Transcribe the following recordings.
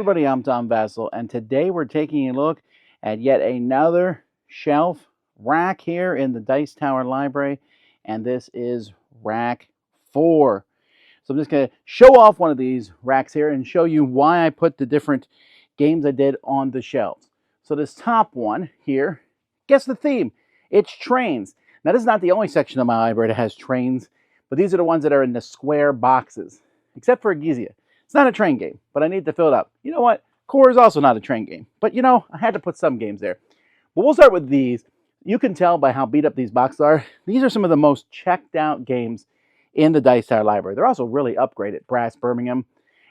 everybody, I'm Vasel, and today we're taking a look at yet another shelf rack here in the Dice Tower Library, and this is rack 4. So I'm just going to show off one of these racks here and show you why I put the different games I did on the shelves. So this top one here, guess the theme? It's trains. Now this is not the only section of my library that has trains, but these are the ones that are in the square boxes, except for Gizia. It's not a train game, but I need to fill it up. You know what? Core is also not a train game, but you know, I had to put some games there. But we'll start with these. You can tell by how beat up these boxes are. These are some of the most checked out games in the Dice Tower Library. They're also really upgraded, Brass Birmingham,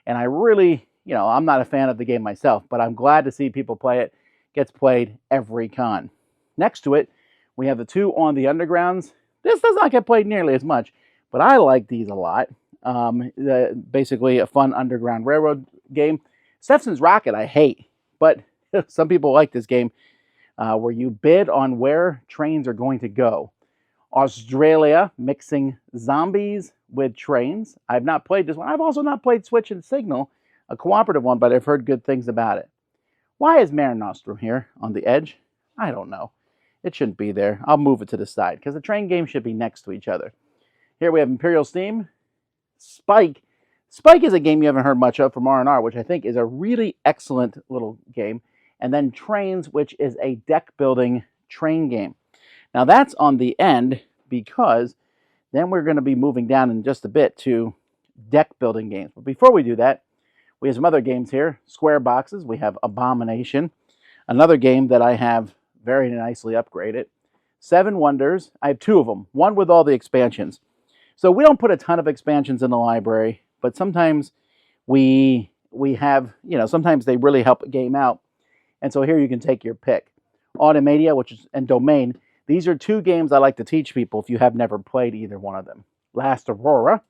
and I really, I'm not a fan of the game myself, but I'm glad to see people play it. Gets played every con. Next to it, we have the two on the Undergrounds. This does not get played nearly as much, but I like these a lot. Basically a fun Underground Railroad game. Steffenson's Rocket I hate, but some people like this game where you bid on where trains are going to go. Australia, mixing zombies with trains. I've not played this one. I've also not played Switch and Signal, a cooperative one, but I've heard good things about it. Why is Mare Nostrum here on the edge? I don't know. It shouldn't be there. I'll move it to the side because the train games should be next to each other. Here we have Imperial Steam. Spike. Spike is a game you haven't heard much of from R&R, which I think is a really excellent little game. And then Trains, which is a deck-building train game. Now that's on the end because then we're going to be moving down in just a bit to deck-building games. But before we do that, we have some other games here. Square boxes. We have Abomination. Another game that I have very nicely upgraded. Seven Wonders. I have two of them. One with all the expansions. So we don't put a ton of expansions in the library, but sometimes we have, sometimes they really help a game out. And so here you can take your pick. Automania, and Domain. These are two games I like to teach people if you have never played either one of them. Last Aurora.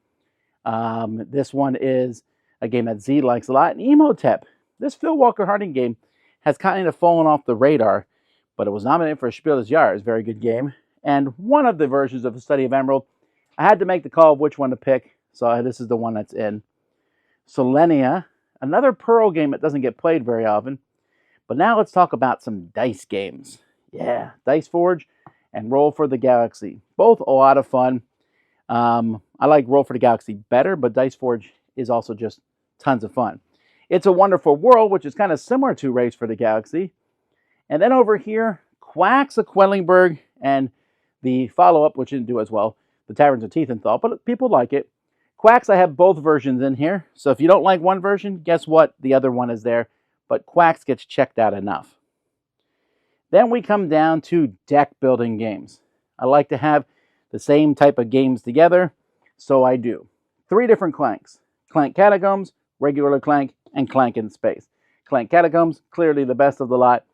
This one is a game that Z likes a lot. And Emotep. This Phil Walker Harding game has kind of fallen off the radar, but it was nominated for a Spiel des Jahres. Very good game. And one of the versions of the Study of Emerald, I had to make the call of which one to pick, so this is the one that's in. Selenia, another Pearl game that doesn't get played very often. But now let's talk about some dice games. Yeah, Dice Forge and Roll for the Galaxy. Both a lot of fun. I like Roll for the Galaxy better, but Dice Forge is also just tons of fun. It's a Wonderful World, which is kind of similar to Race for the Galaxy. And then over here, Quacks of Quellenberg and the follow-up, which didn't do as well, The Taverns of Tiefenthal, but people like it. Quacks, I have both versions in here. So if you don't like one version, guess what? The other one is there. But Quacks gets checked out enough. Then we come down to deck-building games. I like to have the same type of games together, so I do. 3 different Clanks. Clank Catacombs, Regular Clank, and Clank in Space. Clank Catacombs, clearly the best of the lot,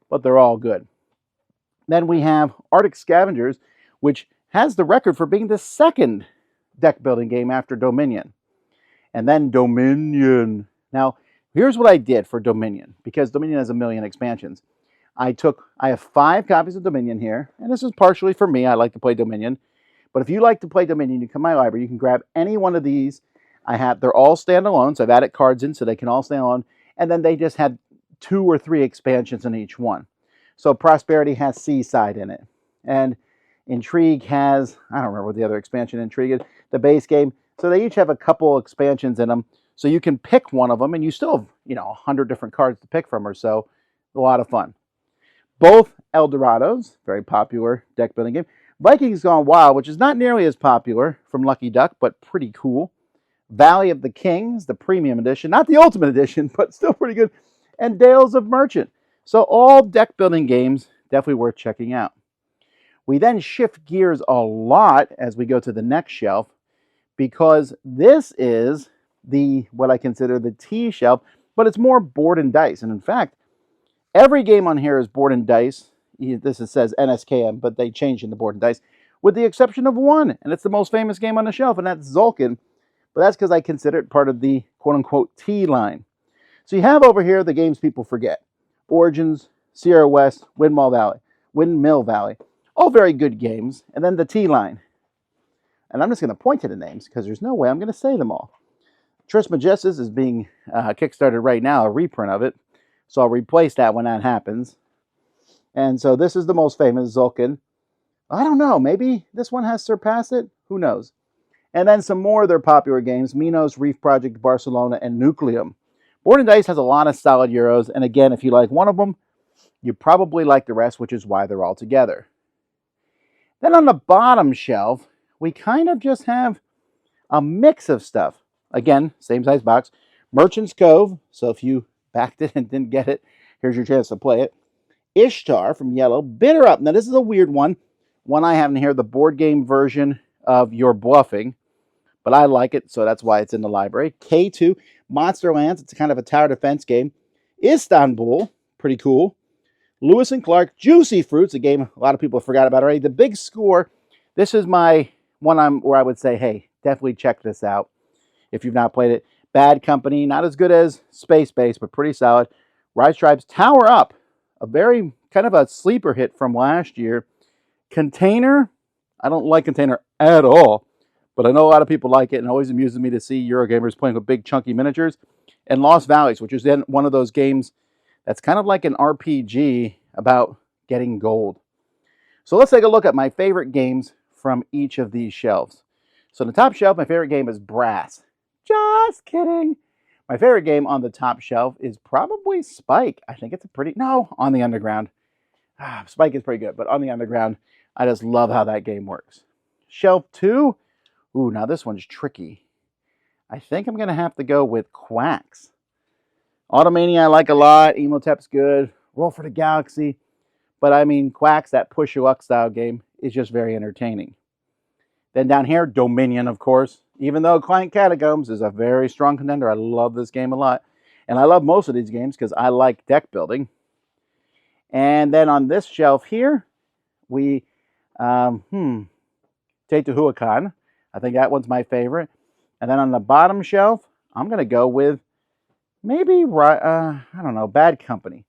but they're all good. Then we have Arctic Scavengers, which has the record for being the second deck-building game after Dominion. And then Dominion. Now, here's what I did for Dominion, because Dominion has a million expansions. I have 5 copies of Dominion here, and this is partially for me. I like to play Dominion. But if you like to play Dominion, you come to my library. You can grab any one of these. They're all standalone, so I've added cards in so they can all stand alone. And then they just had 2 or 3 expansions in each one. So Prosperity has Seaside in it. And Intrigue has, I don't remember what the other expansion Intrigue is, the base game. So they each have a couple expansions in them. So you can pick one of them, and you still have, 100 different cards to pick from or so. A lot of fun. Both Eldorados, very popular deck building game. Vikings Gone Wild, which is not nearly as popular from Lucky Duck, but pretty cool. Valley of the Kings, the premium edition. Not the ultimate edition, but still pretty good. And Dales of Merchant. So all deck building games, definitely worth checking out. We then shift gears a lot as we go to the next shelf, because this is what I consider the T shelf, but it's more board and dice. And in fact, every game on here is board and dice. This says NSKM, but they changed in the board and dice, with the exception of one, and it's the most famous game on the shelf, and that's Zulkin. But that's because I consider it part of the quote-unquote T line. So you have over here the games people forget. Origins, Sierra West, Windmill Valley. All very good games. And then the T line. And I'm just going to point to the names because there's no way I'm going to say them all. Trismegistus is being kickstarted right now, a reprint of it. So I'll replace that when that happens. And so this is the most famous Zulkin. I don't know, maybe this one has surpassed it? Who knows? And then some more of their popular games, Minos, Reef Project, Barcelona, and Nucleum. Board and Dice has a lot of solid Euros, and again, if you like one of them, you probably like the rest, which is why they're all together. Then on the bottom shelf, we kind of just have a mix of stuff. Again, same size box. Merchant's Cove, so if you backed it and didn't get it, here's your chance to play it. Ishtar from Yellow, Bitter Up. Now this is a weird one I have in here, the board game version of Your Bluffing, but I like it, so that's why it's in the library. K2, Monsterlands, it's kind of a tower defense game. Istanbul, pretty cool. Lewis and Clark, Juicy Fruits, a game a lot of people forgot about already. The Big Score, this is my one where I would say, hey, definitely check this out if you've not played it. Bad Company, not as good as Space Base, but pretty solid. Rise Tribes, Tower Up, a very kind of a sleeper hit from last year. Container, I don't like Container at all, but I know a lot of people like it, and it always amuses me to see Eurogamers playing with big chunky miniatures. And Lost Valleys, which is then one of those games that's kind of like an RPG about getting gold. So let's take a look at my favorite games from each of these shelves. So on the top shelf, my favorite game is Brass. Just kidding. My favorite game on the top shelf is probably Spike. I think it's a pretty, no, On the Underground. Spike is pretty good, but On the Underground, I just love how that game works. Shelf 2, ooh, now this one's tricky. I think I'm going to have to go with Quacks. Automania I like a lot. Emotep's good. Roll for the Galaxy. But I mean, Quacks, that push your luck style game, is just very entertaining. Then down here, Dominion, of course. Even though Client Catacombs is a very strong contender, I love this game a lot. And I love most of these games because I like deck building. And then on this shelf here, we, Teotihuacan. I think that one's my favorite. And then on the bottom shelf, I'm going to go with maybe, I don't know, Bad Company.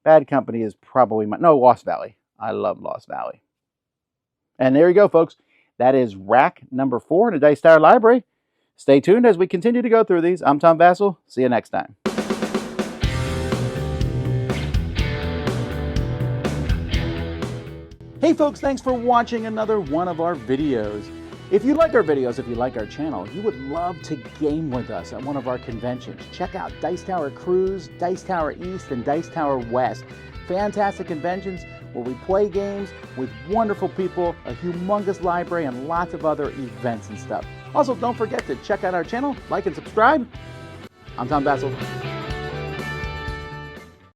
Bad Company is probably my, no, Lost Valley. I love Lost Valley. And there you go, folks. That is rack number 4 in the Dice Tower Library. Stay tuned as we continue to go through these. I'm Tom Vasel. See you next time. Hey folks, thanks for watching another one of our videos. If you like our videos, if you like our channel, you would love to game with us at one of our conventions. Check out Dice Tower Cruise, Dice Tower East, and Dice Tower West. Fantastic conventions where we play games with wonderful people, a humongous library, and lots of other events and stuff. Also, don't forget to check out our channel, like and subscribe. I'm Tom Vasel.